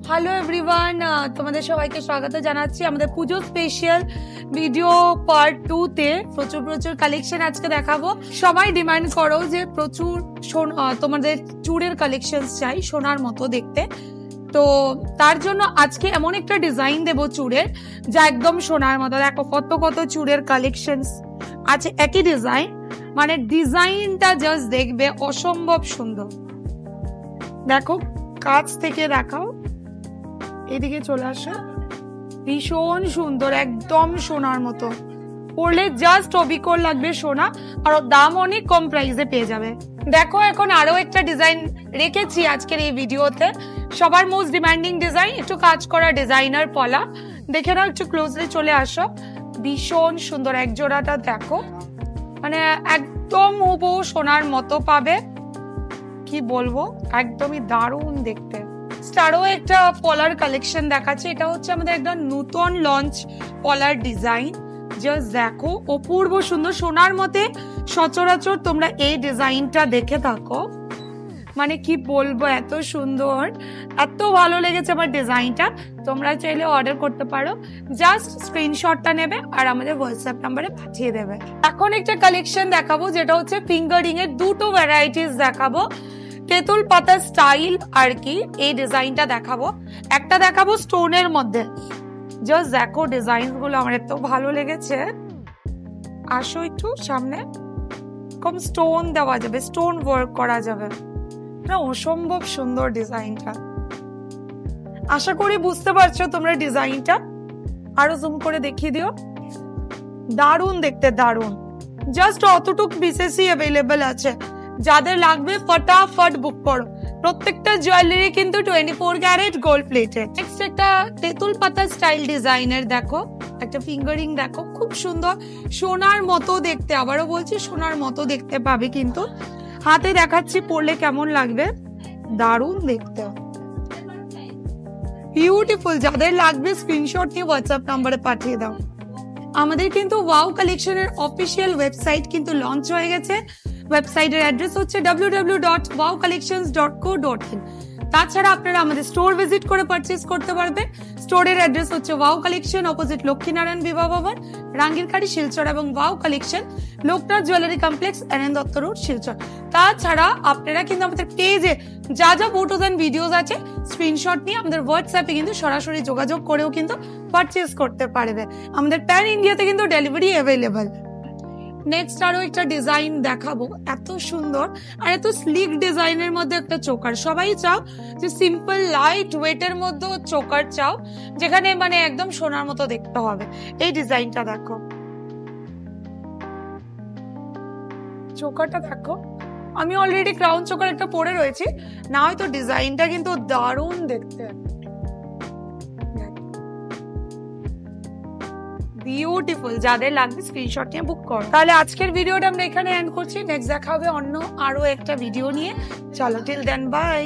Hello everyone, তোমাদের সবাইকে স্বাগত জানাচ্ছি আমাদের পুজো স্পেশাল ভিডিও পার্ট 2 তে। প্রচুর কালেকশন আজকে দেখাবো। সবাই ডিমান্ড করো যে প্রচুর তোমাদের চুড়ের কালেকশন চাই সোনার মতো দেখতে, তো তার জন্য আজকে এমন একটা ডিজাইন দেবো চুড়ের যা একদম সোনার মতো। দেখো কত চুড়ের কালেকশন আছে, একই ডিজাইন, মানে ডিজাইনটা জাস্ট দেখবে অসম্ভব সুন্দর। দেখো কাছ থেকে দেখাও, এদিকে চলে আসো, ভীষণ সুন্দর, একদম সোনার মতো। পরলে জাস্ট অবিকল লাগবে সোনা, আর দাম অনেক কম প্রাইসে পেয়ে যাবে। দেখো এখন আরো একটা ডিজাইন রেখেছি আজকের এই ভিডিওতে, সবার মোস্ট ডিমান্ডিং ডিজাইন, একটু কাজ করা ডিজাইনার পলা। দেখে নাও, একটু ক্লোজলি চলে আসো, ভীষণ সুন্দর। এক জোড়াটা দেখো, মানে একদম হুবহু সোনার মতো পাবে, কি বলবো, একদমই দারুণ দেখতে। আরো একটা পলার কালেকশন দেখাচ্ছে, এটা হচ্ছে আমাদের একদম নতুন লঞ্চ পলার ডিজাইন। জাস্ট দেখো অপূর্ব সুন্দর সোনার মতে। সচরাচর তোমরা এই ডিজাইনটা দেখে থাকো, মানে কি বলবো, এত সুন্দর, এত ভালো লেগেছে আমার ডিজাইনটা। তোমরা চাইলে অর্ডার করতে পারো, জাস্ট স্ক্রিনশটটা নেবে আর আমাদের হোয়াটসঅ্যাপ নাম্বারে পাঠিয়ে দেবে। এখন একটা কালেকশন দেখাবো যেটা হচ্ছে ফিঙ্গারিং এর দুটো ভ্যারাইটিস দেখাবো, তেঁতুল পাতা স্টাইল আর কি। এই ডিজাইনটা দেখাবো, একটা দেখাবো স্টোনের মধ্যে। জাস্ট দেখো ডিজাইন গুলো আমার এত ভালো লেগেছে। আসো একটু সামনে, কম স্টোন দেওয়া যাবে, স্টোন ওয়ার্ক করা যাবে, অসম্ভব সুন্দর ডিজাইনটা। আশা করি বুঝতে পারছো তোমরা ডিজাইনটা। আরো জুম করে দেখিয়ে দিও, দারুণ দেখতে, দারুণ। জাস্ট অতটুক পিসেসই অ্যাভেলেবেল আছে, যাদের লাগবে ফটাফট বুক করো। প্রত্যেকটা জুয়েলারি কিন্তু 24 ক্যারেট গোল্ড প্লেটেড। নেক্সট একটা তেঁতুল পাতা স্টাইল ডিজাইনের দেখো, একটা ফিঙ্গারিং দেখো, খুব সুন্দর, সোনার মতো দেখতে। আবারও বলছি সোনার মতো দেখতে পাবে, কিন্তু হাতে দেখাচ্ছি পরলে কেমন লাগবে, দারুণ দেখতে, বিউটিফুল। যাদের লাগবে স্ক্রিনশট নিয়ে হোয়াটসঅ্যাপ নাম্বারে পাঠিয়ে দাও। আমাদের কিন্তু ওয়াও কালেকশনের অফিসিয়াল ওয়েবসাইট কিন্তু লঞ্চ হয়ে গেছে। ওয়েবসাইটের অ্যাড্রেস হচ্ছে www.wowcollections.co.in। তাছাড়া আপনারা আমাদের স্টোর ভিজিট করে পারচেজ করতে পারবেন। স্টোরের অ্যাড্রেস হচ্ছে ওয়াও কালেকশন, অপোজিট লক্ষ্মীনারায়ণ বিবাহ ভবন, রাঙ্গিরখাড়ি, শিলচর, এবং wow collection, Loknath jewellery complex, NN Dutta road, Silchar. তাছাড়া আপনারা কিন্তু আমাদের পেজে যা ফটোজ এন্ড ভিডিওস আছে স্ক্রিনশট নিয়ে আমাদের হোয়াটসঅ্যাপে কিন্তু সরাসরি যোগাযোগ করেও কিন্তু পারচেজ করতে পারবে। আমাদের প্যান ইন্ডিয়াতে কিন্তু ডেলিভারি অ্যাভেলেবল। নেক্সট আরো একটা ডিজাইন দেখাবো, এত সুন্দর আর এত স্লিক ডিজাইনের মধ্যে একটা চোকার। সবাই চাও যে সিম্পল লাইট ওয়েটের মধ্যে চোকার চাও, যেখানে মানে একদম সোনার মতো দেখতে হবে। এই ডিজাইনটা দেখো, চোকারটা দেখো। আমি অলরেডি ক্রাউন চোকার একটা পরে রয়েছি, না হয়তো ডিজাইনটা কিন্তু দারুণ দেখতে, বিউটিফুল। যাদের লাগবে স্ক্রিনশট নিয়ে বুক কর। তাহলে আজকের ভিডিওটা আমরা এখানে এন্ড করছি। নেক্সট দেখা হবে অন্য আরো একটা ভিডিও নিয়ে। চলো, টিল দেন, বাই।